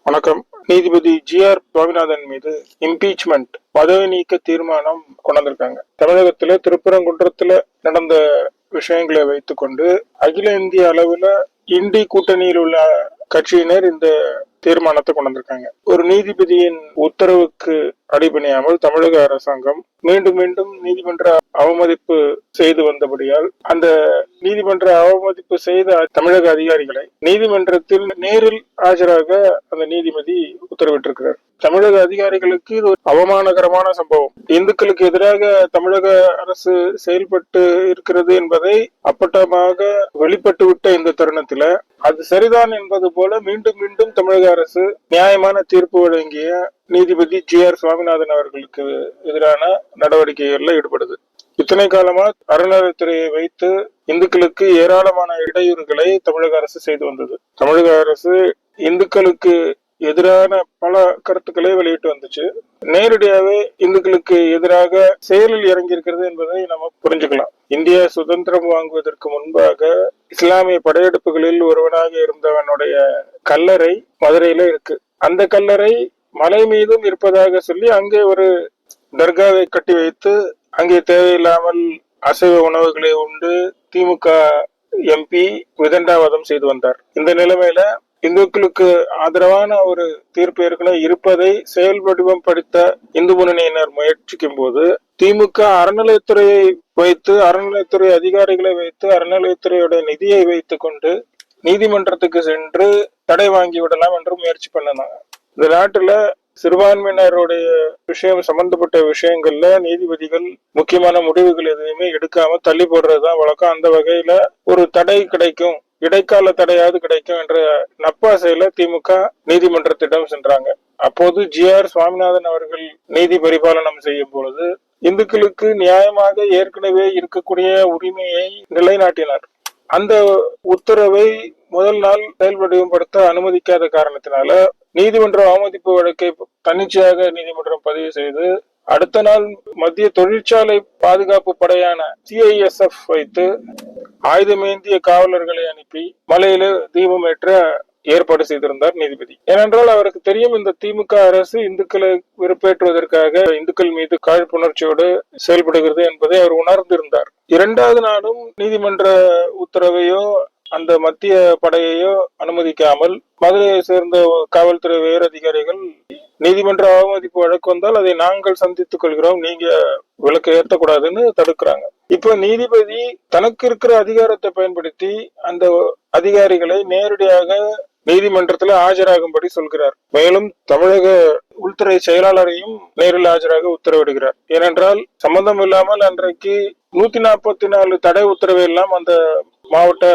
வணக்கம். நீதிபதி ஜி.ஆர். சுவாமிநாதன் மீது இம்பீச்மெண்ட் பதவி நீக்க தீர்மானம் கொண்டிருக்காங்க. தமிழகத்துல திருப்பரங்குன்றத்துல நடந்த விஷயங்களை வைத்துக்கொண்டு அகில இந்திய அளவுல இண்டி கூட்டணியில் உள்ள கட்சியினர் இந்த தீர்மானத்தை கொண்டிருக்காங்க. ஒரு நீதிபதியின் உத்தரவுக்கு அடிபணியாமல் தமிழக அரசாங்கம் மீண்டும் மீண்டும் நீதிமன்ற அவமதிப்பு செய்து வந்தபடியால் அந்த நீதிமன்ற அவமதிப்பு செய்த தமிழக அதிகாரிகளை நீதிமன்றத்தில் நேரில் ஆஜராக அந்த நீதிபதி உத்தரவிட்டிருக்கிறார். தமிழக அதிகாரிகளுக்கு இது ஒரு அவமானகரமான சம்பவம். இந்துக்களுக்கு எதிராக தமிழக அரசு செயல்பட்டு இருக்கிறது என்பதை அப்பட்டமாக வெளிப்பட்டுவிட்ட இந்த தருணத்துல அது சரிதான் என்பது போல மீண்டும் மீண்டும் தமிழக அரசு நியாயமான தீர்ப்பு வழங்கிய நீதிபதி ஜி.ஆர். சுவாமிநாதன் அவர்களுக்கு எதிரான நடவடிக்கைகள்ல ஈடுபடுது. இத்தனை காலமா அறநிலையத்துறையை வைத்து இந்துக்களுக்கு ஏராளமான இடையூறுகளை தமிழக அரசு செய்து வந்தது. தமிழக அரசு இந்துக்களுக்கு எதிரான பல கருத்துக்களை வெளியிட்டு வந்துச்சு. நேரடியாவே இந்துக்களுக்கு எதிராக செயலில் இறங்கி இருக்கிறது என்பதை நம்ம புரிஞ்சுக்கலாம். இந்தியா சுதந்திரம் வாங்குவதற்கு முன்பாக இஸ்லாமிய படையெடுப்புகளில் ஒருவனாக இருந்தவனுடைய கல்லறை மதுரையில இருக்கு. அந்த கல்லறை மலை மீதும் இருப்பதாக சொல்லி அங்கே ஒரு தர்காவை கட்டி வைத்து அங்கே தேவையில்லாமல் அசைவ உணவுகளை உண்டு திமுக எம்பி விதண்டாவாதம் செய்து வந்தார். இந்த நிலைமையில இந்துக்களுக்கு ஆதரவான ஒரு தீர்ப்பு ஏற்கனவே இருப்பதை செயல் வடிவம் படித்த இந்து முன்னணியினர் முயற்சிக்கும் போது திமுக அறநிலையத்துறையை வைத்து அறநிலையத்துறை அதிகாரிகளை வைத்து அறநிலையத்துறையோட நிதியை வைத்துக் கொண்டு நீதிமன்றத்துக்கு சென்று தடை வாங்கி விடலாம் என்று முயற்சி பண்ணாங்க. இந்த நாட்டுல சிறுபான்மையினருடைய விஷயம் சம்பந்தப்பட்ட விஷயங்கள்ல நீதிபதிகள் முக்கியமான முடிவுகள் எதுவுமே எடுக்காம தள்ளி போடுறதுதான் வழக்கம். அந்த வகையில ஒரு தடை கிடைக்கும், இடைக்கால தடையாவது கிடைக்கும் என்ற நப்பாசையில திமுக நீதிமன்றத்திடம் சென்றாங்க. அப்போது ஜி.ஆர். சுவாமிநாதன் அவர்கள் நீதி பரிபாலனம் செய்யும் பொழுது இந்துக்களுக்கு நியாயமாக ஏற்கனவே இருக்கக்கூடிய உரிமையை நிலைநாட்டினார். அந்த உத்தரவை முதல் நாள் செயல்படுத்த அனுமதிக்காத காரணத்தினால நீதிமன்ற அவமதிப்பு வழக்கை தன்னிச்சையாக நீதிமன்றம் பதிவு செய்து அடுத்த நாள் மத்திய தொழிற்சாலை பாதுகாப்பு படையான CISF வைத்து ஆயுதமேந்திய காவலர்களை அனுப்பி மலையில தீபம் ஏற்ற ஏற்பாடு செய்திருந்தார் நீதிபதி. ஏனென்றால் அவருக்கு தெரியும் இந்த திமுக அரசு இந்துக்களை வெறுப்பேற்றுவதற்காக இந்துக்கள் மீது காழ்ப்புணர்ச்சியோடு செயல்படுகிறது என்பதை அவர் உணர்ந்திருந்தார். இரண்டாவது நாளும் நீதிமன்ற உத்தரவையோ அந்த மத்திய படையையோ அனுமதிக்காமல் மதுரையை சேர்ந்த காவல்துறை உயர் அதிகாரிகள் நீதிமன்ற அவமதிப்பு வழக்கு வந்தால் அதை நாங்கள் சந்தித்துக் கொள்கிறோம், நீங்க விளக்கு ஏற்றக்கூடாதுன்னு தடுக்கிறாங்க. இப்ப நீதிபதி தனக்கு இருக்கிற அதிகாரத்தை பயன்படுத்தி அந்த அதிகாரிகளை நேரடியாக நீதிமன்றத்துல ஆஜராகும்படி சொல்கிறார். மேலும் தமிழக உள்துறை செயலாளரையும் நேரில் ஆஜராக உத்தரவிடுகிறார். ஏனென்றால் சம்பந்தம் இல்லாமல் அன்றைக்கு 144 தடை உத்தரவை எல்லாம் அந்த மாவட்ட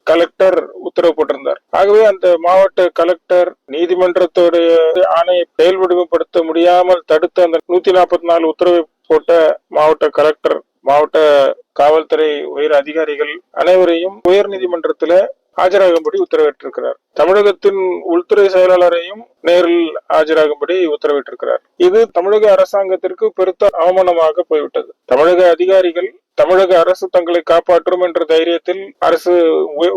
கலெக்டர் உத்தரவு போட்டிருந்தார். ஆகவே அந்த மாவட்ட கலெக்டர் நீதிமன்றத்துடைய ஆணையை செயல்வடிவப்படுத்த முடியாமல் தடுத்த அந்த 144 உத்தரவை போட்ட மாவட்ட கலெக்டர், மாவட்ட காவல்துறை உயர் அதிகாரிகள் அனைவரையும் உயர் நீதிமன்றத்துல ஆஜராகும்படி உத்தரவிட்டிருக்கிறார். தமிழகத்தின் உள்துறை செயலாளரையும் நேரில் ஆஜராகும்படி உத்தரவிட்டிருக்கிறார். இது தமிழக அரசாங்கத்திற்கு பெருத்த அவமானமாக போய்விட்டது. தமிழக அதிகாரிகள் தமிழக அரசு தங்களை காப்பாற்றும் என்ற தைரியத்தில் அரசு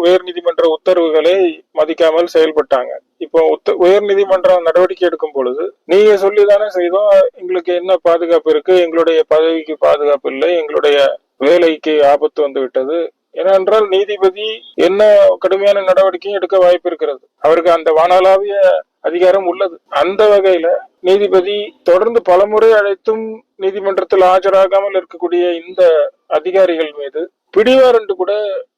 உயர் நீதிமன்ற உத்தரவுகளை மதிக்காமல் செயல்பட்டாங்க. இப்போ உயர் நீதிமன்றம் நடவடிக்கை எடுக்கும் பொழுது நீங்க சொல்லிதானே செய்தோம், எங்களுக்கு என்ன பாதுகாப்பு இருக்கு, எங்களுடைய பதவிக்கு பாதுகாப்பு இல்லை, எங்களுடைய வேலைக்கு ஆபத்து வந்து விட்டது. ஏனென்றால் நீதிபதி என்ன கடுமையான நடவடிக்கையும் எடுக்க வாய்ப்பு இருக்கிறது. அவருக்கு அந்த வானளாவிய அதிகாரம் உள்ளது. அந்த வகையில நீதிபதி தொடர்ந்து பலமுறை அழைத்தும் நீதிமன்றத்தில் ஆஜராகாமல் இருக்கக்கூடிய இந்த அதிகாரிகள் மீது பிடிவாரண்ட் கூட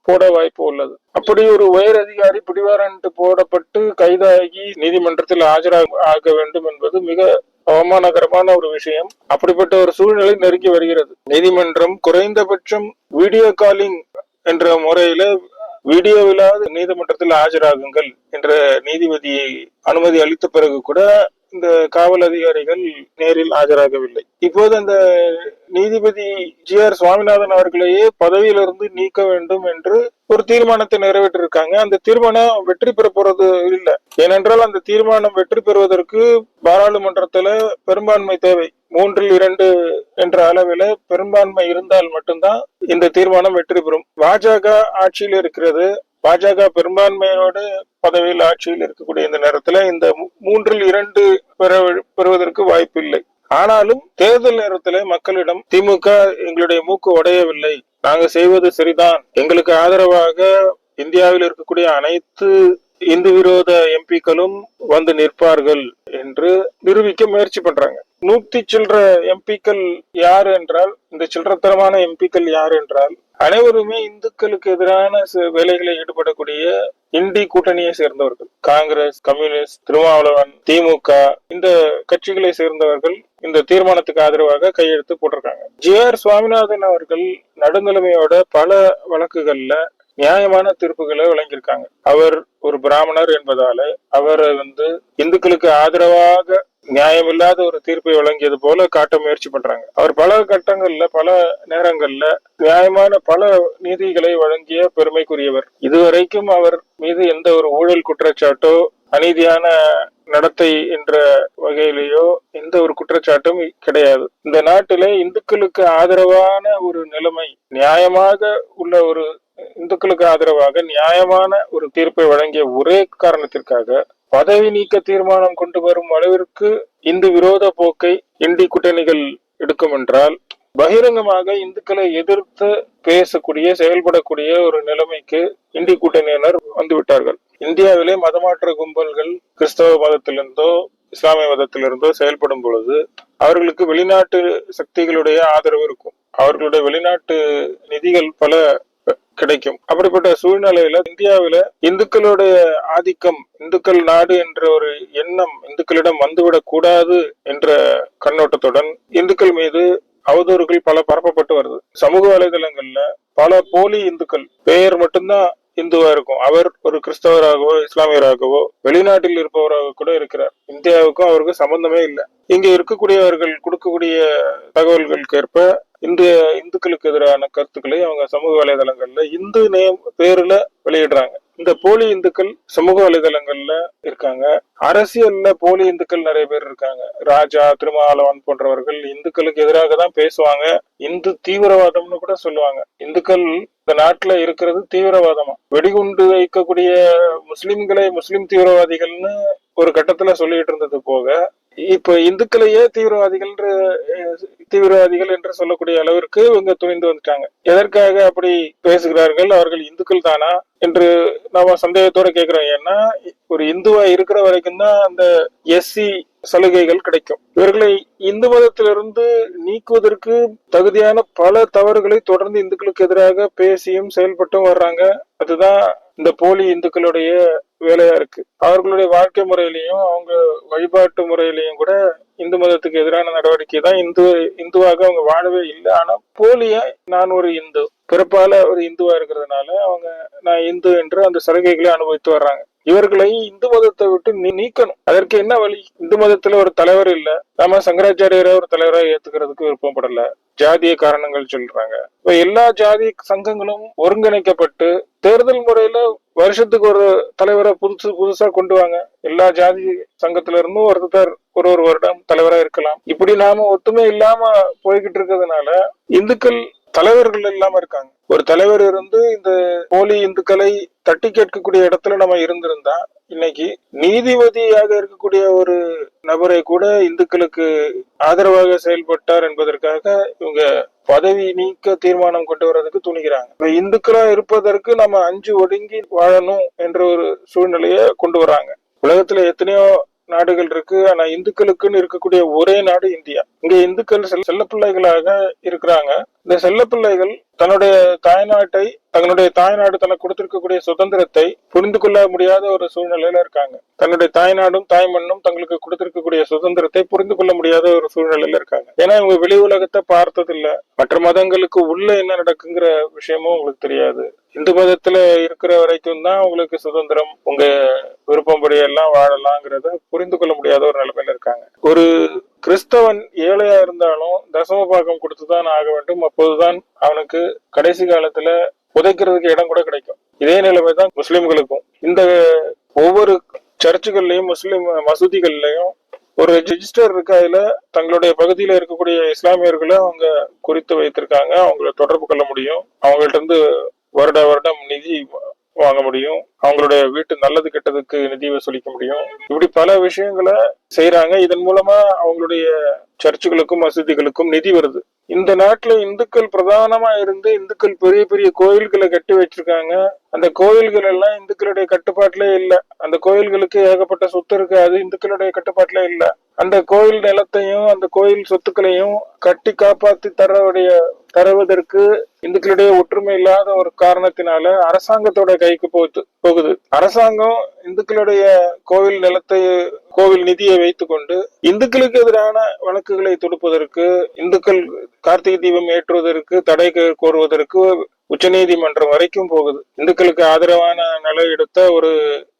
போட வாய்ப்பு உள்ளது. அப்படி ஒரு உயர் அதிகாரி பிடிவாரண்ட் போடப்பட்டு கைதாகி நீதிமன்றத்தில் ஆஜராக வேண்டும் என்பது மிக அவமானகரமான ஒரு விஷயம். அப்படிப்பட்ட ஒரு சூழ்நிலை நெருங்கி வருகிறது. நீதிமன்றம் குறைந்தபட்சம் வீடியோ காலிங் என்ற முறையில வீடியோவிலாவது நீதிமன்றத்தில் ஆஜராகுங்கள் என்ற நீதிபதியை அனுமதி அளித்த பிறகு கூட இந்த காவல் அதிகாரிகள் நேரில் ஆஜராகவில்லை. இப்போது அந்த நீதிபதி ஜி.ஆர். சுவாமிநாதன் அவர்களையே பதவியிலிருந்து நீக்க வேண்டும் என்று ஒரு தீர்மானத்தை நிறைவேற்றிருக்காங்க. அந்த தீர்மானம் வெற்றி பெற போறது இல்லை. ஏனென்றால் அந்த தீர்மானம் வெற்றி பெறுவதற்கு பாராளுமன்றத்துல பெரும்பான்மை தேவை. 3-2 என்ற அளவில பெரும்பான்மை இருந்தால் மட்டும்தான் இந்த தீர்மானம் வெற்றி பெறும். பாஜக ஆட்சியில் இருக்கிறது. பாஜக பெரும்பான்மையோடு பதவியில் ஆட்சியில் இருக்கக்கூடிய இந்த நேரத்துல இந்த 3-2 பெறுவதற்கு வாய்ப்பு இல்லை. ஆனாலும் தேர்தல் நேரத்தில் மக்களிடம் திமுக எங்களுடைய மூக்கு உடையவில்லை, நாங்க செய்வது சரிதான், எங்களுக்கு ஆதரவாக இந்தியாவில் இருக்கக்கூடிய அனைத்து இந்து விரோத எம்பிக்களும் வந்து நிற்பார்கள் என்று நிரூபிக்க முயற்சி பண்றாங்க. 100 சில்லற எம்பிக்கள் யார் என்றால், இந்த சில்லறத்தனமான எம்பிக்கள் யார் என்றால், அனைவருமே இந்துக்களுக்கு எதிரான வேலைகளை ஈடுபடக்கூடிய இந்தி கூட்டணியை சேர்ந்தவர்கள். காங்கிரஸ், கம்யூனிஸ்ட், திருமாவளவன், திமுக இந்த கட்சிகளை சேர்ந்தவர்கள் இந்த தீர்மானத்துக்கு ஆதரவாக கையெழுத்து போட்டிருக்காங்க. ஜி.ஆர். சுவாமிநாதன் அவர்கள் நடுநிலைமையோட பல வழக்குகள்ல நியாயமான தீர்ப்புகளை வழங்கியிருக்காங்க. அவர் ஒரு பிராமணர் என்பதால அவர் இந்துக்களுக்கு ஆதரவாக நியாயமில்லாத ஒரு தீர்ப்பை வழங்கியது போல காட்ட முயற்சி பண்றாங்க. அவர் பல கட்டங்கள்ல பல நேரங்கள்ல நியாயமான பல நீதிகளை வழங்கிய பெருமைக்குரியவர். இதுவரைக்கும் அவர் மீது எந்த ஒரு ஊழல் குற்றச்சாட்டோ அநீதியான நடத்தை என்ற வகையிலேயோ எந்த ஒரு குற்றச்சாட்டும் கிடையாது. இந்த நாட்டில இந்துக்களுக்கு ஆதரவான ஒரு நிலைமை, நியாயமாக உள்ள ஒரு இந்துக்களுக்கு ஆதரவாக நியாயமான ஒரு தீர்ப்பை வழங்கிய ஒரே காரணத்திற்காக பதவி நீக்க தீர்மானம் கொண்டு வரும் அளவிற்கு இந்து விரோத போக்கை இந்தி கூட்டணிகள் எடுக்கும் என்றால், பகிரங்கமாக இந்துக்களை எதிர்த்து பேசக்கூடிய செயல்படக்கூடிய ஒரு நிலைமைக்கு இந்தி கூட்டணியினர் வந்துவிட்டார்கள். இந்தியாவிலே மதமாற்ற கும்பல்கள் கிறிஸ்தவ மதத்திலிருந்தோ இஸ்லாமிய மதத்திலிருந்தோ செயல்படும் பொழுது அவர்களுக்கு வெளிநாட்டு சக்திகளுடைய ஆதரவு இருக்கும், அவர்களுடைய வெளிநாட்டு நிதிகள் பல கிடைக்கும். அப்படிப்பட்ட சூழ்நிலையில இந்தியாவில இந்துக்களுடைய ஆதிக்கம், இந்துக்கள் நாடு என்ற ஒரு எண்ணம் இந்துக்களிடம் வந்துவிடக் கூடாது என்ற கண்ணோட்டத்துடன் இந்துக்கள் மீது அவதூறுகள் பல பரப்பப்பட்டு வருது. சமூக வலைதளங்கள்ல பல போலி இந்துக்கள், பெயர் மட்டும்தான் இந்துவா இருக்கும், அவர் ஒரு கிறிஸ்தவராகவோ இஸ்லாமியராகவோ வெளிநாட்டில் இருப்பவராக கூட இருக்கிறார். இந்தியாவுக்கும் அவருக்கு சம்பந்தமே இல்லை. இங்க இருக்கக்கூடியவர்கள் கொடுக்கக்கூடிய தகவல்களுக்கு ஏற்ப இந்துக்களுக்கு எதிரான கருத்துக்களை அவங்க சமூக வலைதளங்கள்ல இந்து நேம் பேர்ல வெளியிடுறாங்க. இந்த போலி இந்துக்கள் சமூக வலைதளங்கள்ல இருக்காங்க. அரசியல்ல போலி இந்துக்கள் நிறைய பேர் இருக்காங்க. ராஜா, திருமாவளவன் போன்றவர்கள் இந்துக்களுக்கு எதிராக தான் பேசுவாங்க, இந்து தீவிரவாதம்னு கூட சொல்லுவாங்க. இந்துக்கள் இந்த நாட்டுல இருக்கிறது தீவிரவாதமா, வெடிகுண்டு வைக்கக்கூடிய முஸ்லிம்களை முஸ்லிம் தீவிரவாதிகள்னு ஒரு கட்டத்துல சொல்லிட்டு இருந்தது போக, இப்ப இந்துக்களையே தீவிரவாதிகள் என்று சொல்லக்கூடிய அளவிற்கு இவங்க துணிந்து வந்துட்டாங்க. எதற்காக அப்படி பேசுகிறார்கள், அவர்கள் இந்துக்கள் தானா என்று நாம சந்தேகத்தோட கேட்கிறோம். ஏன்னா ஒரு இந்துவா இருக்கிற வரைக்கும் தான் அந்த எஸ்சி சலுகைகள் கிடைக்கும். இவர்களை இந்து மதத்திலிருந்து நீக்குவதற்கு தகுதியான பல தவறுகளை தொடர்ந்து இந்துக்களுக்கு எதிராக பேசியும் செயல்பட்டும் வர்றாங்க. அதுதான் இந்த போலி இந்துக்களுடைய வேலையா இருக்கு. அவர்களுடைய வாழ்க்கை முறையிலையும் அவங்க வழிபாட்டு முறையிலையும் கூட இந்து மதத்துக்கு எதிரான நடவடிக்கை தான். இந்துவாக அவங்க வாழவே இல்லை. ஆனா போலியா நான் ஒரு இந்து, பிறப்பால ஒரு இந்துவா இருக்கிறதுனால அவங்க நான் இந்து என்று அந்த சலுகைகளை அனுபவித்து வர்றாங்க. இவர்களை இந்து மதத்தை விட்டு நீக்கணும். அதற்கு என்ன வழி? இந்து மதத்துல ஒரு தலைவர் இல்ல, நாம சங்கராச்சாரியரை ஒரு தலைவரா ஏத்துக்கிறதுக்கு விருப்பப்படல, ஜாதிய காரணங்கள் சொல்றாங்க. இப்ப எல்லா ஜாதி சங்கங்களும் ஒருங்கிணைக்கப்பட்டு தேர்தல் முறையில வருஷத்துக்கு ஒரு தலைவரை புதுசா கொண்டு வாங்க. எல்லா ஜாதி சங்கத்துல இருந்தும் ஒருத்தர் ஒரு வருடம் தலைவரா இருக்கலாம். இப்படி நாம ஒத்துமை இல்லாம போய்கிட்டு இருக்கிறதுனால இந்துக்கள் தலைவர்கள் இல்லாம இருக்காங்க. ஒரு தலைவர் இருந்து இந்த போலி இந்துக்களை தட்டி கேட்கக்கூடிய இடத்துல நம்ம இருந்திருந்தா இன்னைக்கு நீதிபதியாக இருக்கக்கூடிய ஒரு நபரை கூட இந்துக்களுக்கு ஆதரவாக செயல்பட்டார் என்பதற்காக இவங்க பதவி நீக்க தீர்மானம் கொண்டு வர்றதுக்கு துணிகிறாங்க. இந்துக்களா இருப்பதற்கு நம்ம அஞ்சு ஒடுங்கி வாழணும் என்ற ஒரு சூழ்நிலைய கொண்டு வராங்க. உலகத்துல எத்தனையோ நாடுகள் இருக்கு, ஆனா இந்துக்களுக்குன்னு இருக்கக்கூடிய ஒரே நாடு இந்தியா. இங்க இந்துக்கள் செல்ல பிள்ளைகளாக இருக்கிறாங்க. இந்த செல்ல பிள்ளைகள் தன்னுடைய தாய்நாடு தனக்கு கொடுத்திருக்கக்கூடிய சுதந்திரத்தை புரிந்து கொள்ள முடியாத ஒரு சூழ்நிலையில இருக்காங்க. தன்னுடைய தாய்நாடும் தாய் மண்ணும் தங்களுக்கு கொடுத்திருக்கக்கூடிய சுதந்திரத்தை புரிந்து கொள்ள முடியாத ஒரு சூழ்நிலையில இருக்காங்க. ஏன்னா இவங்க வெளி உலகத்தை பார்த்தது இல்ல, மற்ற மதங்களுக்கு உள்ள என்ன நடக்குங்கிற விஷயமும் உங்களுக்கு தெரியாது. இந்து மதத்துல இருக்கிற வரைக்கும் தான் உங்களுக்கு சுதந்திரம், உங்க விருப்பம்படி எல்லாம் வாழலாங்கிறத புரிந்து கொள்ள முடியாத ஒரு நிலைமையில இருக்காங்க. ஒரு கிறிஸ்தவன் ஏழையா இருந்தாலும் தசம பாகம் கொடுத்துதான் ஆக வேண்டும். அப்போதுதான் அவனுக்கு கடைசி காலத்துல புதைக்கிறதுக்கு இடம் கூட கிடைக்கும். இதே நிலைமைதான் முஸ்லிம்களுக்கும். இந்த ஒவ்வொரு சர்ச்சுகள்லயும் முஸ்லிம் மசூதிகள்லயும் ஒரு ரெஜிஸ்டர் இருக்கு. அதுல தங்களுடைய பகுதியில இருக்கக்கூடிய இஸ்லாமியர்களை அவங்க குறித்து வைத்திருக்காங்க. அவங்களை தொடர்பு கொள்ள முடியும். அவங்கள்ட்ட இருந்து வருடம் நிதி வாங்க முடியும், அவங்களுடைய வீட்டு நல்லது கெட்டதுக்கு நிதி வசூலிக்க முடியும். இப்படி பல விஷயங்களை செய்யறாங்க. இதன் மூலமா அவங்களுடைய சர்ச்சுகளுக்கும் மசூதிகளுக்கும் நிதி வருது. இந்த நாட்டுல இந்துக்கள் பிரதானமா இருந்து இந்துக்கள் பெரிய பெரிய கோயில்களை கட்டி வச்சிருக்காங்க. அந்த கோயில்கள் எல்லாம் இந்துக்களுடைய கட்டுப்பாட்டுல இல்ல. அந்த கோயில்களுக்கு ஏகப்பட்ட சொத்து இருக்கு, அது இந்துக்களுடைய கட்டுப்பாட்டுல இல்ல. அந்த கோயில் நிலத்தையும் அந்த கோயில் சொத்துக்களையும் கட்டி காப்பாத்தி தருவதற்கு இந்துக்களுடைய ஒற்றுமை இல்லாத ஒரு காரணத்தினால அரசாங்கத்தோட கைக்கு போகுது. அரசாங்கம் இந்துக்களுடைய கோவில் நிலத்தை, கோவில் நிதியை வைத்துக் கொண்டு இந்துக்களுக்கு எதிரான வழக்குகளை தொடுப்பதற்கு, இந்துக்கள் கார்த்திகை தீபம் ஏற்றுவதற்கு தடை கோருவதற்கு உச்சநீதிமன்றம் வரைக்கும் போகுது. இந்துக்களுக்கு ஆதரவான நிலை எடுத்த ஒரு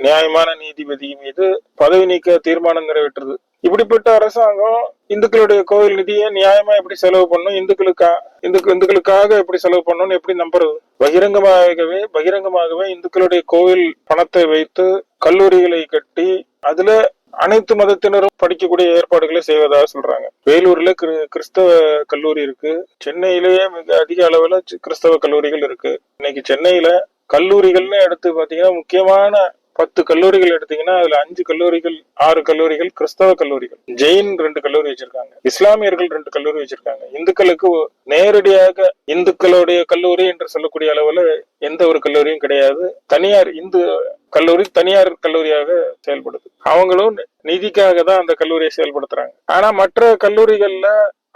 நியாயமான நீதிபதி மீது பதவி நீக்க தீர்மானம் நிறைவேற்றுது. இப்படிப்பட்ட அரசாங்கம் இந்துக்களுடைய கோவில் நிதியை நியாயமா எப்படி செலவு பண்ணும், இந்துக்களுக்காக எப்படி செலவு பண்ணணும்னு எப்படி நம்புறது? பகிரங்கமாகவே இந்துக்களுடைய கோவில் பணத்தை வைத்து கல்லூரிகளை கட்டி அதுல அனைத்து மதத்தினரும் படிக்கக்கூடிய ஏற்பாடுகளை செய்வதாக சொல்றாங்க. வேலூர்ல கிறிஸ்தவ கல்லூரி இருக்கு. சென்னையிலேயே மிக அதிக அளவுல கிறிஸ்தவ கல்லூரிகள் இருக்கு. இன்னைக்கு சென்னையில கல்லூரிகள்னு எடுத்து பாத்தீங்கன்னா முக்கியமான 10 கல்லூரிகள் எடுத்தீங்கன்னா அதுல 5 கல்லூரிகள் 6 கல்லூரிகள் கிறிஸ்தவ கல்லூரிகள். ஜெயின் 2 கல்லூரி வச்சிருக்காங்க, இஸ்லாமியர்கள் 2 கல்லூரி வச்சிருக்காங்க. இந்துக்களுக்கு நேரடியாக இந்துக்களுடைய கல்லூரி என்று சொல்லக்கூடிய அளவுல எந்த ஒரு கல்லூரியும் கிடையாது. தனியார் இந்து கல்லூரி தனியார் கல்லூரியாக செயல்படுது. அவங்களும் நிதிக்காக தான் அந்த கல்லூரியை செயல்படுத்துறாங்க. ஆனா மற்ற கல்லூரிகள்ல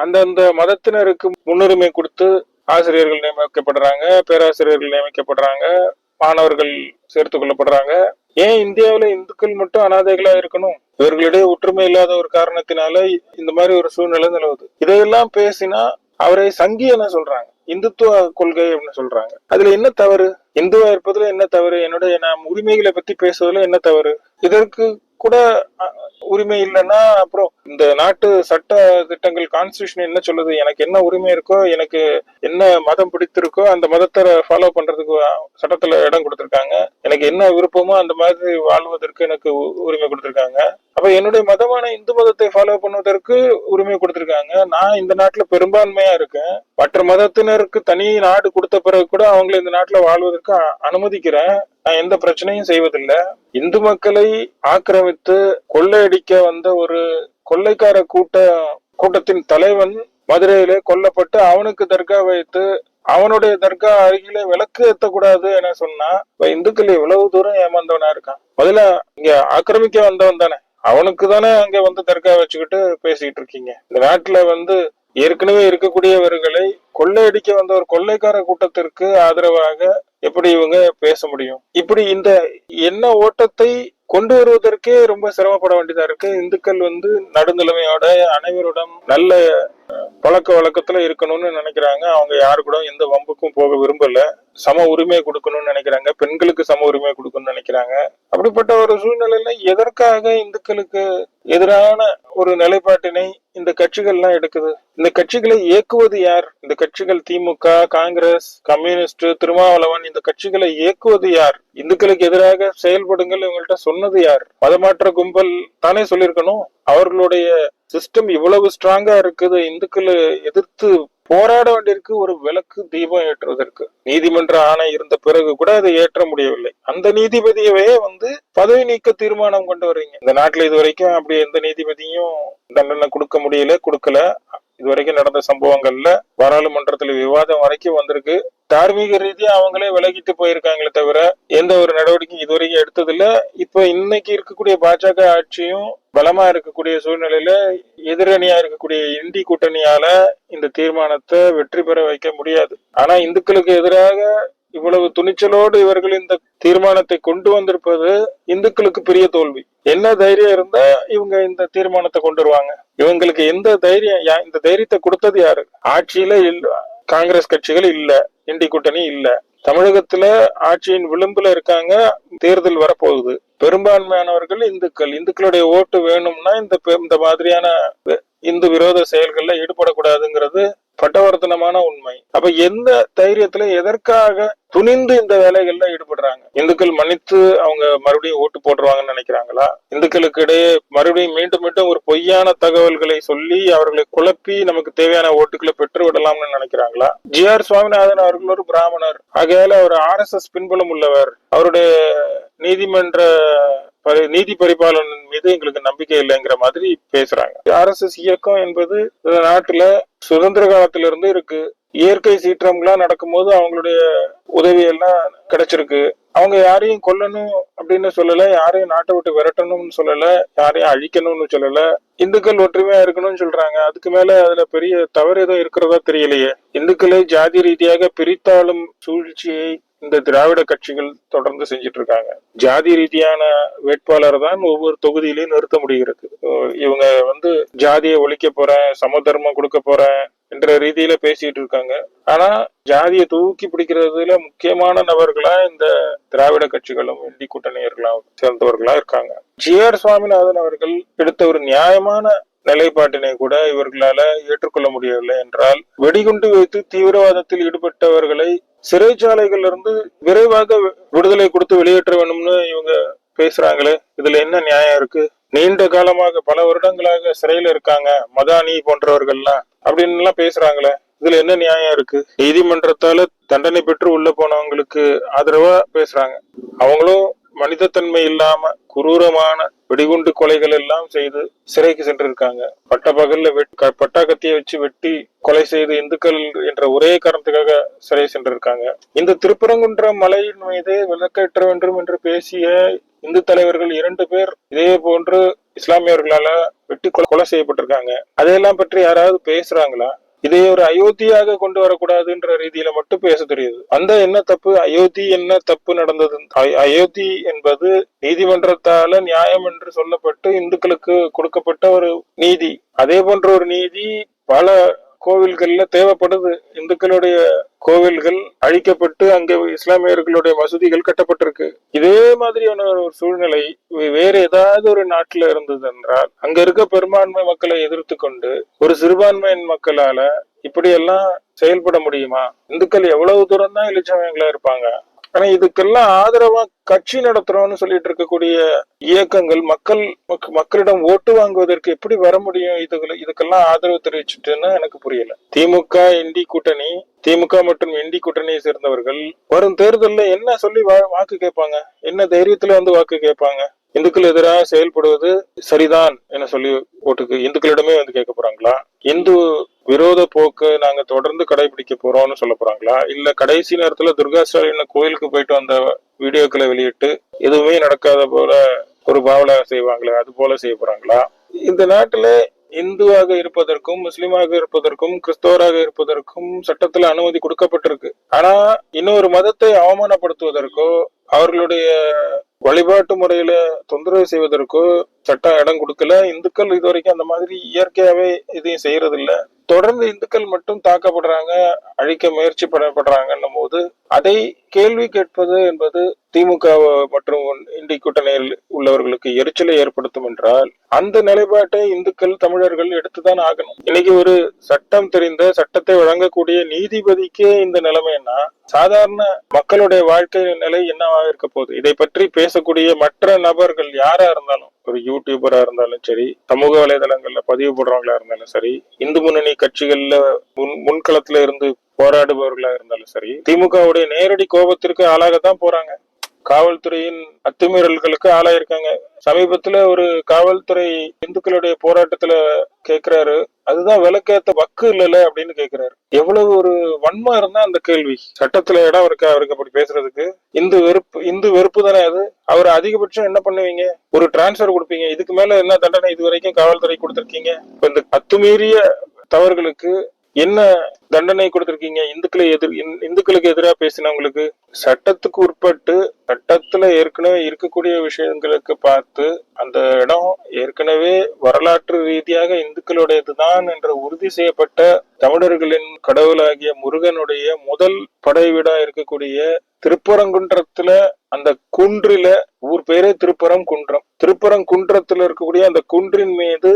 அந்தந்த மதத்தினருக்கு முன்னுரிமை கொடுத்து ஆசிரியர்கள் நியமிக்கப்படுறாங்க, பேராசிரியர்கள் நியமிக்கப்படுறாங்க, மாணவர்கள் சேர்த்துக் கொள்ளப்படுறாங்க. ஏன் இந்தியாவில இந்துக்கள் மட்டும் அனாதைகளா இருக்கணும்? இவர்களிடையே ஒற்றுமை இல்லாத ஒரு காரணத்தினால இந்த மாதிரி ஒரு சூழ்நிலை நிலவுது. இதையெல்லாம் பேசினா அவரை சங்கி என சொல்றாங்க, இந்துத்துவ கொள்கை அப்படின்னு சொல்றாங்க. அதுல என்ன தவறு? இந்துவா இருப்பதுல என்ன தவறு? நான் உரிமைகளை பத்தி பேசுவதுல என்ன தவறு? இதற்கு கூட உரிமை இல்லைன்னா அப்புறம் இந்த நாட்டு சட்ட திட்டங்கள், கான்ஸ்டிடியூஷன் என்ன சொல்லுது? எனக்கு என்ன உரிமை இருக்கோ, எனக்கு என்ன மதம் பிடித்திருக்கோ அந்த மதத்தை ஃபாலோ பண்றதுக்கு சட்டத்துல இடம் கொடுத்திருக்காங்க. எனக்கு என்ன விருப்பமோ அந்த மாதிரி வாழ்வதற்கு எனக்கு உரிமை கொடுத்திருக்காங்க. அப்ப என்னுடைய மதமான இந்து மதத்தை ஃபாலோ பண்ணுவதற்கு உரிமை கொடுத்திருக்காங்க. நான் இந்த நாட்டுல பெரும்பான்மையா இருக்கேன். மற்ற மதத்தினருக்கு தனி நாடு கொடுத்த பிறகு கூட அவங்களை இந்த நாட்டுல வாழ்வதற்கு அனுமதிக்கிறேன். நான் எந்த பிரச்சனையும் செய்வதில்லை. இந்து மக்களை ஆக்கிரமித்து கொள்ளையடிக்க வந்த ஒரு கொள்ளைக்கார கூட்டத்தின் தலைவன் மதுரையிலே கொல்லப்பட்டு அவனுக்கு தர்கா வைத்து அவனுடைய தர்கா அருகிலே விளக்கு ஏற்றக்கூடாது என சொன்னா இந்துக்கள் எவ்வளவு தூரம் ஏமாந்தவனா இருக்கான். முதல்ல இங்க ஆக்கிரமிக்க வந்தவன் தானே, அவனுக்கு தானே அங்க வந்து தர்கா வச்சுக்கிட்டு பேசிக்கிட்டு இருக்கீங்க. இந்த நாட்டுல ஏற்கனவே இருக்கக்கூடியவர்களை கொள்ளையடிக்க வந்த ஒரு கொள்ளைக்கார கூட்டத்திற்கு ஆதரவாக எப்படி இவங்க பேச முடியும்? இப்படி இந்த எண்ண ஓட்டத்தை கொண்டு வருவதற்கே ரொம்ப சிரமப்பட வேண்டியதா இருக்கு. இந்துக்கள் நடுநிலைமையோட அனைவருடன் நல்ல பழக்க வழக்கத்துல இருக்கணும்னு நினைக்கிறாங்க. அவங்க யாரு கூட எந்த வம்புக்கும் போக விரும்பல. சம உரிமை கொடுக்கணும்னு நினைக்கிறாங்க, பெண்களுக்கு சம உரிமை கொடுக்கணும்னு நினைக்கிறாங்க. அப்படிப்பட்ட ஒரு சூழ்நிலையில எதற்காக இந்துக்களுக்கு எதிரான ஒரு நிலைப்பாட்டினை இந்த கட்சிகள் எல்லாம் எடுக்குது? இந்த கட்சிகளை இயக்குவது யார்? இந்த கட்சிகள் திமுக, காங்கிரஸ், கம்யூனிஸ்ட், திருமாவளவன், இந்த கட்சிகளை இயக்குவது யார்? இந்துக்களுக்கு எதிராக செயல்படுங்கள் இவங்கள்ட்ட சொன்னது யார்? மதமாற்ற கும்பல் தானே சொல்லியிருக்கணும். அவர்களுடைய சிஸ்டம் இவ்வளவு ஸ்ட்ராங்கா இருக்குது, இந்துக்களை எதிர்த்து போராட வேண்டியிருக்கு ஒரு விளக்கு தீபம் ஏற்றுவதற்கு. நீதிமன்ற ஆணை இருந்த பிறகு கூட அதை ஏற்ற முடியவில்லை. அந்த நீதிபதியவே பதவி நீக்க தீர்மானம் கொண்டு வர்றீங்க. இந்த நாட்டுல இது வரைக்கும் அப்படி எந்த நீதிபதியும் தண்டனை கொடுக்கல. இதுவரைக்கும் நடந்த சம்பவங்கள்ல பாராளுமன்றத்துல விவாதம் வரைக்கும் வந்திருக்கு. தார்மீக ரீதியா அவங்களே விலகிட்டு போயிருக்காங்களே தவிர எந்த ஒரு நடவடிக்கையும் இதுவரைக்கும் எடுத்ததில்ல. இப்ப இன்னைக்கு இருக்கக்கூடிய பாஜக ஆட்சியும் பலமா இருக்கக்கூடிய சூழ்நிலையில எதிரணியா இருக்கக்கூடிய இந்தி கூட்டணியால இந்த தீர்மானத்தை வெற்றி பெற வைக்க முடியாது. ஆனா இந்துக்களுக்கு எதிராக இவ்வளவு துணிச்சலோடு இவர்கள் இந்த தீர்மானத்தை கொண்டு வந்திருப்பது இந்துக்களுக்கு பெரிய தோல்வி. என்ன தைரியம் இருந்தா இவங்க இந்த தீர்மானத்தை கொண்டு வருவாங்க? இவங்களுக்கு எந்த தைரியம்? இந்த தைரியத்தை கொடுத்தது யாரு? ஆட்சியில காங்கிரஸ் கட்சிகள் இல்ல, இந்தி கூட்டணி இல்ல. தமிழகத்துல ஆட்சியின் விளிம்புல இருக்காங்க. தேர்தல் வரப்போகுது. பெரும்பான்மையானவர்கள் இந்துக்களுடைய ஓட்டு வேணும்னா இந்த மாதிரியான இந்து விரோத செயல்கள்ல ஈடுபடக்கூடாதுங்கிறது பட்டவர்த்தனமான உண்மை. அப்ப எந்த தைரியத்துல எதற்காக துணிந்து இந்த வேலைகள்ல ஈடுபடுறாங்க. இந்துக்கள் மன்னித்து அவங்க மறுபடியும் ஓட்டு போட்டுருவாங்கன்னு நினைக்கிறாங்களா? இந்துக்களுக்கு இடையே மறுபடியும் மீண்டும் மீண்டும் ஒரு பொய்யான தகவல்களை சொல்லி அவர்களை குழப்பி நமக்கு தேவையான ஓட்டுகளை பெற்று விடலாம்னு நினைக்கிறாங்களா? ஜி.ஆர். சுவாமிநாதன் அவர்கள் ஒரு பிராமணர், ஆகையால அவர் RSS பின்புலம் உள்ளவர். அவருடைய நீதிமன்ற நீதி பரிபாலனின் மீது எங்களுக்கு நம்பிக்கை இல்லைங்கிற மாதிரி பேசுறாங்க. RSS இயக்கம் என்பது நாட்டுல சுதந்திர காலத்திலிருந்து இருக்கு. இயற்கை சீற்றம்லாம் நடக்கும்போது அவங்களுடைய உதவி எல்லாம் கிடைச்சிருக்கு. அவங்க யாரையும் கொல்லணும் அப்படின்னு சொல்லல, யாரையும் நாட்டை விட்டு விரட்டணும்னு சொல்லல, யாரையும் அழிக்கணும்னு சொல்லல. இந்துக்கள் ஒற்றுமையா இருக்கணும்னு சொல்றாங்க. அதுக்கு மேல அதுல பெரிய தவறு ஏதோ இருக்கிறதா தெரியலையே. இந்துக்களை ஜாதி ரீதியாக பிரித்தாளும் சூழ்ச்சியை இந்த திராவிட கட்சிகள் தொடர்ந்து செஞ்சிட்டு இருக்காங்க. ஜாதி ரீதியான வேட்பாளர் தான் ஒவ்வொரு தொகுதியிலையும் நிறுத்த முடிகிறது. இவங்க ஜாதியை ஒழிக்க போறேன், சமதர்மம் கொடுக்க போறேன் என்ற ரீதியில பேசிட்டு இருக்காங்க. ஆனா ஜாதியை தூக்கி பிடிக்கிறதுல முக்கியமான நபர்களா இந்த திராவிட கட்சிகளும் இந்தி கூட்டணியர்களா சேர்ந்தவர்களா இருக்காங்க. ஜி.ஆர். சுவாமிநாதன் அவர்கள் எடுத்த ஒரு நியாயமான நிலைப்பாட்டினை கூட இவர்களால ஏற்றுக்கொள்ள முடியவில்லை என்றால், வெடிகுண்டு வைத்து தீவிரவாதத்தில் ஈடுபட்டவர்களை சிறைச்சாலைகள்ல இருந்து விரைவாக விடுதலை கொடுத்து வெளியேற்ற வேணும்னு இவங்க பேசுறாங்களே, இதுல என்ன நியாயம் இருக்கு? நீண்ட காலமாக பல வருடங்களாக சிறையில இருக்காங்க மதானி போன்றவர்கள்லாம் அப்படின்னு எல்லாம் பேசுறாங்களே, இதுல என்ன நியாயம் இருக்கு? நீதிமன்றத்தால தண்டனை பெற்று உள்ள போனவங்களுக்கு ஆதரவா பேசுறாங்க. அவங்களும் மனிதத்தன்மை இல்லாம குரூரமான வெடிகுண்டு கொலைகள் எல்லாம் செய்து சிறைக்கு சென்றிருக்காங்க. பட்ட பகல்ல பட்டா கத்தியை வச்சு வெட்டி கொலை செய்து இந்துக்கள் என்ற ஒரே காரணத்துக்காக சிறை சென்றிருக்காங்க. இந்த திருப்பரங்குன்றம் மலையின் மீது விளக்கேற்ற வேண்டும் என்று பேசிய இந்து தலைவர்கள் 2 பேர் இதே போன்று இஸ்லாமியர்களால வெட்டி கொலை செய்யப்பட்டிருக்காங்க. அதையெல்லாம் பற்றி யாராவது பேசுறாங்களா? இதை ஒரு அயோத்தியாக கொண்டு வரக்கூடாதுன்ற ரீதியில மட்டும் பேச தெரியுது. அந்த என்ன தப்பு, அயோத்தி என்ன தப்பு நடந்தது? அயோத்தி என்பது நீதிமன்றத்தால நியாயம் என்று சொல்லப்பட்டு இந்துக்களுக்கு கொடுக்கப்பட்ட ஒரு நீதி. அதே போன்ற ஒரு நீதி பல கோவில்கள்ல தேவைப்படுது. இந்துக்களுடைய கோவில்கள் அழிக்கப்பட்டு அங்க இஸ்லாமியர்களுடைய மசூதிகள் கட்டப்பட்டிருக்கு. இதே மாதிரியான ஒரு சூழ்நிலை வேற ஏதாவது ஒரு நாட்டுல இருந்தது என்றால், அங்க இருக்க பெரும்பான்மை மக்களை எதிர்த்து கொண்டு ஒரு சிறுபான்மையின் மக்களால இப்படியெல்லாம் செயல்பட முடியுமா? இந்துக்கள் எவ்வளவு தூரம் தான் இழிச்சவங்களா இருப்பாங்க. ஆனா இதுக்கெல்லாம் ஆதரவா கட்சி நடத்துறோம்னு சொல்லிட்டு இருக்கக்கூடிய இயக்கங்கள் மக்களிடம் ஓட்டு வாங்குவதற்கு எப்படி வர முடியும்? இதுக்கெல்லாம் ஆதரவு தெரிவிச்சுட்டுன்னு எனக்கு புரியல. திமுக இண்டி கூட்டணி, திமுக மற்றும் இண்டி கூட்டணியை சேர்ந்தவர்கள் வரும் தேர்தல்ல என்ன சொல்லி வாக்கு கேட்பாங்க? என்ன தைரியத்துல வாக்கு கேட்பாங்க? இந்துக்கள் எதிராக செயல்படுவது சரிதான் என சொல்லி ஓட்டுக்கு இந்துக்களிடமே கேட்க போறாங்களா? இந்து விரோத போக்கு நாங்க தொடர்ந்து கடைபிடிக்க போறோம்னு சொல்ல போறாங்களா? இல்ல கடைசி நேரத்துல துர்கா ஸ்டாலின் கோயிலுக்கு போயிட்டு வந்த வீடியோக்களை வெளியிட்டு எதுவுமே நடக்காத போல ஒரு பாவலா செய்வாங்களே, அது போல செய்ய போறாங்களா? இந்த நாட்டுல இந்துவாக இருப்பதற்கும் முஸ்லிமாக இருப்பதற்கும் கிறிஸ்தவராக இருப்பதற்கும் சட்டத்துல அனுமதி கொடுக்கப்பட்டிருக்கு. ஆனா இன்னொரு மதத்தை அவமானப்படுத்துவதற்கோ அவர்களுடைய வழிபாட்டு முறையில தொந்தரவு செய்வதற்கோ சட்டம் இடம் கொடுக்கல. இந்துக்கள் இதுவரைக்கும் அந்த மாதிரி இயற்கையாவே இதையும் செய்யறது இல்ல. தொடர்ந்து இந்துக்கள் மட்டும் தாக்கப்படுறாங்க, அழிக்க முயற்சி பண்ணப்படுறாங்கன்னும் போது அதை கேள்வி கேட்பது என்பது திமுக மற்றும் இந்தி கூட்டணியில் உள்ளவர்களுக்கு எரிச்சலை ஏற்படுத்தும் என்றால், அந்த நிலைப்பாட்டை இந்துக்கள் தமிழர்கள் எடுத்துதான் ஆகணும். இன்னைக்கு ஒரு சட்டம் தெரிந்த சட்டத்தை வழங்கக்கூடிய நீதிபதிக்கே இந்த நிலைமைன்னா சாதாரண மக்களுடைய வாழ்க்கை நிலை என்னவா இருக்க போகுது? இதை பற்றி பேசக்கூடிய மற்ற நபர்கள் யாரா இருந்தாலும், ஒரு யூடியூபரா இருந்தாலும் சரி, சமூக வலைதளங்கள்ல பதிவு போடுறவங்களா இருந்தாலும் சரி, இந்து முன்னணி கட்சிகள்ல முன்களத்துல இருந்து போராடுபவர்களா இருந்தாலும் சரி, திமுகவுடைய நேரடி கோபத்திற்கு ஆளாகத்தான் போறாங்க. காவல்துறையின் அத்துமீறல்களுக்கு ஆளாயிருக்காங்க. சமீபத்துல ஒரு காவல்துறை இந்துக்களுடைய போராட்டத்துல கேக்குறாரு, அதுதான் விளக்கேத்த வக்கு இல்லல அப்படின்னு கேக்குறாரு. எவ்வளவு ஒரு வன்மம் இருந்தா அந்த கேள்வி? சட்டத்துல இடம் இருக்கா அவருக்கு அப்படி பேசுறதுக்கு? இந்து வெறுப்பு தானே அது. அவர் அதிகபட்சம் என்ன பண்ணுவீங்க? ஒரு டிரான்ஸ்பர் கொடுப்பீங்க. இதுக்கு மேல என்ன தண்டனை இது வரைக்கும் காவல்துறை கொடுத்திருக்கீங்க? இந்த அத்துமீறிய தவறுகளுக்கு என்ன தண்டனை கொடுத்திருக்கீங்க? இந்துக்களுக்கு எதிராக பேசினவங்களுக்கு சட்டத்துக்கு உட்பட்டு சட்டத்துல ஏற்கனவே இருக்கக்கூடிய விஷயங்களுக்கு பார்த்து அந்த இடம் ஏற்கனவே வரலாற்று ரீதியாக இந்துக்களுடையதுதான் என்ற உறுதி செய்யப்பட்ட தமிழர்களின் கடவுளாகிய முருகனுடைய முதல் படை வீடா இருக்கக்கூடிய திருப்பரங்குன்றத்துல அந்த குன்றில, ஊர் பேரே திருப்பரங்குன்றம், திருப்பரங்குன்றத்துல இருக்கக்கூடிய அந்த குன்றின் மீது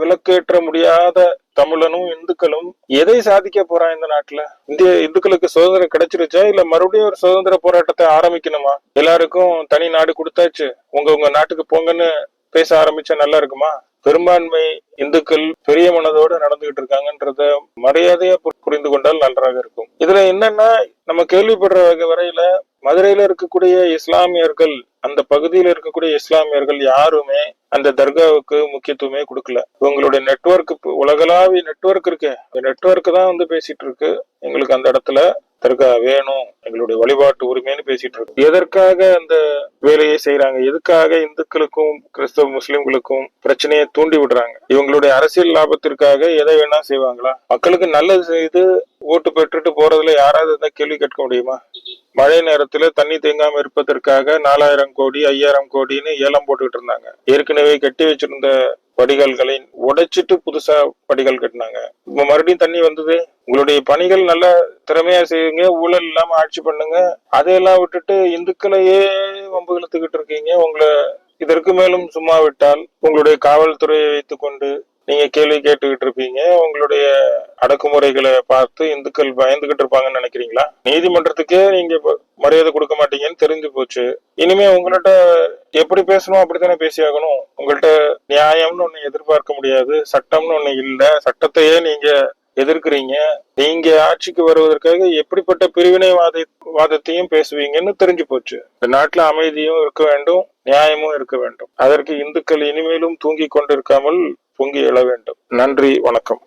விளக்கேற்ற முடியாத தமிழனும் இந்துக்களும் எதை சாதிக்க போறான் இந்த நாட்டுல? இந்திய இந்துக்களுக்கு சுதந்திரம் கிடைச்சிருச்சா, இல்ல மறுபடியும் ஒரு சுதந்திர போராட்டத்தை ஆரம்பிக்கணுமா? எல்லாருக்கும் தனி நாடு கொடுத்தாச்சு, உங்க நாட்டுக்கு போங்கன்னு பேச ஆரம்பிச்சா நல்லா இருக்குமா? பெரும்பான்மை இந்துக்கள் பெரிய மனதோடு நடந்துகிட்டு இருக்காங்கன்றத மரியாதையா புரிந்து கொண்டால் நன்றாக இருக்கும். இதுல என்னன்னா, நம்ம கேள்விப்படுற வரையில மதுரையில இருக்கக்கூடிய இஸ்லாமியர்கள், அந்த பகுதியில் இருக்கக்கூடிய இஸ்லாமியர்கள் யாருமே அந்த தர்காவுக்கு முக்கியத்துவமே கொடுக்கல. உங்களுடைய நெட்வொர்க், உலகளாவிய நெட்வொர்க் இருக்கு, அந்த நெட்வொர்க் தான் வந்து பேசிட்டு இருக்கு எங்களுக்கு அந்த இடத்துல தர்கா வேணும், எங்களுடைய வழிபாட்டு உரிமைன்னு பேசிட்டு இருக்கு. எதற்காக அந்த வேலையை செய்யறாங்க? எதுக்காக இந்துக்களுக்கும் கிறிஸ்தவ முஸ்லிம்களுக்கும் பிரச்சனையை தூண்டி விடுறாங்க? இவங்களுடைய அரசியல் லாபத்திற்காக எதை வேணா செய்வாங்களா? மக்களுக்கு நல்லது செய்து ஓட்டு பெற்றுட்டு போறதுல யாராவது இருந்தா கேள்வி கேட்க முடியுமா? மழை நேரத்துல தண்ணி தேங்காம இருப்பதற்காக 4000 கோடி 5000 கோடின்னு ஏலம் போட்டுக்கிட்டு இருந்தாங்க. ஏற்கனவே கட்டி வச்சிருந்த வடிகால்களை உடைச்சிட்டு புதுசா வடிகால் கட்டினாங்க. இப்ப மறுபடியும் தண்ணி வந்தது. உங்களுடைய பணிகள் நல்லா திறமையா செய்யுங்க, ஊழல் இல்லாம ஆட்சி பண்ணுங்க. அதையெல்லாம் விட்டுட்டு இந்துக்களையே வம்பு இழுத்துக்கிட்டு இருக்கீங்க. உங்களை இதற்கு மேலும் சும்மா விட்டால் உங்களுடைய காவல்துறையை வைத்துக்கொண்டு நீங்க கேள்வி கேட்டுக்கிட்டு இருப்பீங்க. உங்களுடைய அடக்குமுறைகளை பார்த்து இந்துக்கள் பயந்துகிட்டு இருப்பாங்கன்னு நினைக்கிறீங்களா? நீதிமன்றத்துக்கே நீங்க மரியாதை கொடுக்க மாட்டீங்கன்னு தெரிஞ்சு போச்சு. இனிமே உங்கள்கிட்ட எப்படி பேசணும் அப்படித்தானே பேசியாகணும். உங்கள்கிட்ட நியாயம்னு ஒண்ணு எதிர்பார்க்க முடியாது, சட்டம்னு ஒண்ணு இல்ல. சட்டத்தையே நீங்க எதிர்க்கிறீங்க. நீங்க ஆட்சிக்கு வருவதற்காக எப்படிப்பட்ட பிரிவினைவாதத்தையும் பேசுவீங்கன்னு தெரிஞ்சு போச்சு. இந்த நாட்டுல அமைதியும் இருக்க வேண்டும், நியாயமும் இருக்க வேண்டும். அதற்கு இந்துக்கள் இனிமேலும் தூங்கி கொண்டிருக்காமல் பொங்கி எழ வேண்டும். நன்றி, வணக்கம்.